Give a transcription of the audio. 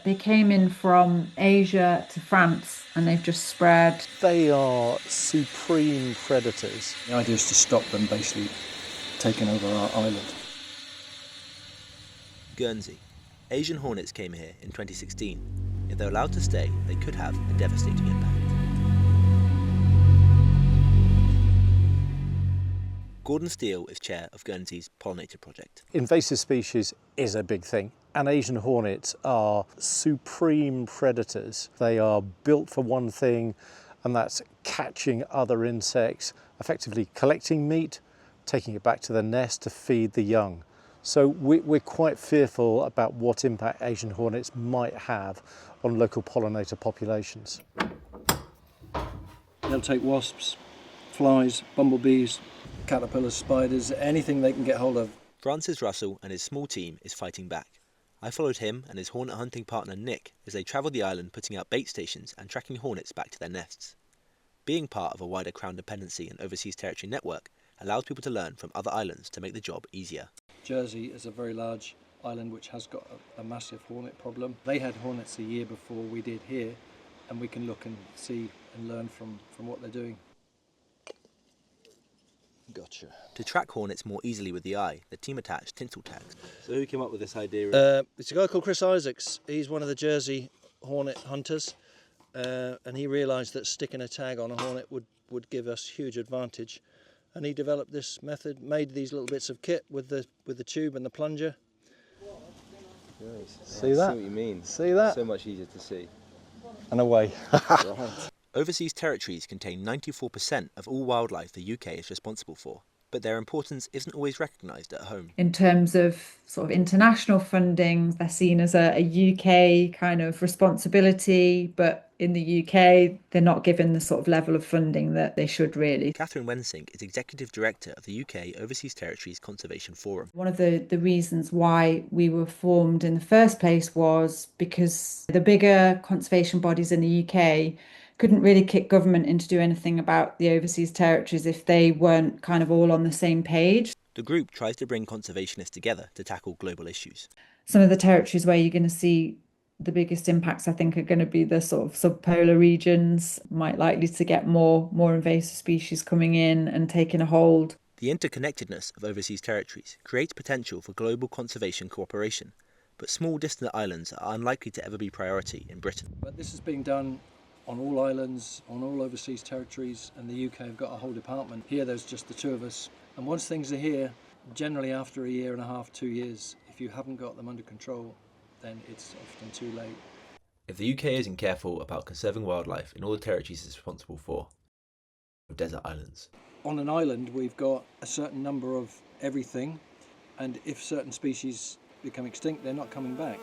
They came in from Asia to France and they've just spread. They are supreme predators. The idea is to stop them basically taking over our island. Guernsey. Asian hornets came here in 2016. If they're allowed to stay, they could have a devastating impact. Gordon Steele is chair of Guernsey's pollinator project. Invasive species is a big thing, and Asian hornets are supreme predators. They are built for one thing, and that's catching other insects, effectively collecting meat, taking it back to the nest to feed the young. So we're quite fearful about what impact Asian hornets might have on local pollinator populations. They'll take wasps, flies, bumblebees, caterpillars, spiders, anything they can get hold of. Francis Russell and his small team is fighting back. I followed him and his hornet hunting partner Nick as they travelled the island putting out bait stations and tracking hornets back to their nests. Being part of a wider Crown Dependency and overseas territory network allows people to learn from other islands to make the job easier. Jersey is a very large island which has got a massive hornet problem. They had hornets a year before we did here, and we can look and see and learn from what they're doing. Gotcha. To track hornets more easily with the eye, the team attached tinsel tags. So who came up with this idea? It's a guy called Chris Isaacs. He's one of the Jersey hornet hunters, and he realised that sticking a tag on a hornet would give us huge advantage. And he developed this method, made these little bits of kit with the tube and the plunger. Nice. See that? I see what you mean. See that? So much easier to see. And away. Right. Overseas territories contain 94% of all wildlife the UK is responsible for, but their importance isn't always recognised at home. In terms of sort of international funding, they're seen as a UK kind of responsibility, but in the UK, they're not given the sort of level of funding that they should really. Catherine Wensink is Executive Director of the UK Overseas Territories Conservation Forum. One of the reasons why we were formed in the first place was because the bigger conservation bodies in the UK couldn't really kick government into do anything about the overseas territories if they weren't kind of all on the same page. The group tries to bring conservationists together to tackle global issues. Some of the territories where you're going to see the biggest impacts, I think, are going to be the sort of subpolar regions, might likely to get more invasive species coming in and taking a hold. The interconnectedness of overseas territories creates potential for global conservation cooperation, but small distant islands are unlikely to ever be priority in Britain. But this is being done on all islands, on all overseas territories, and the UK have got a whole department. Here there's just the two of us. And once things are here, generally after a year and a half, 2 years, if you haven't got them under control, then it's often too late. If the UK isn't careful about conserving wildlife in all the territories it's responsible for, desert islands. On an island, we've got a certain number of everything, and if certain species become extinct, they're not coming back.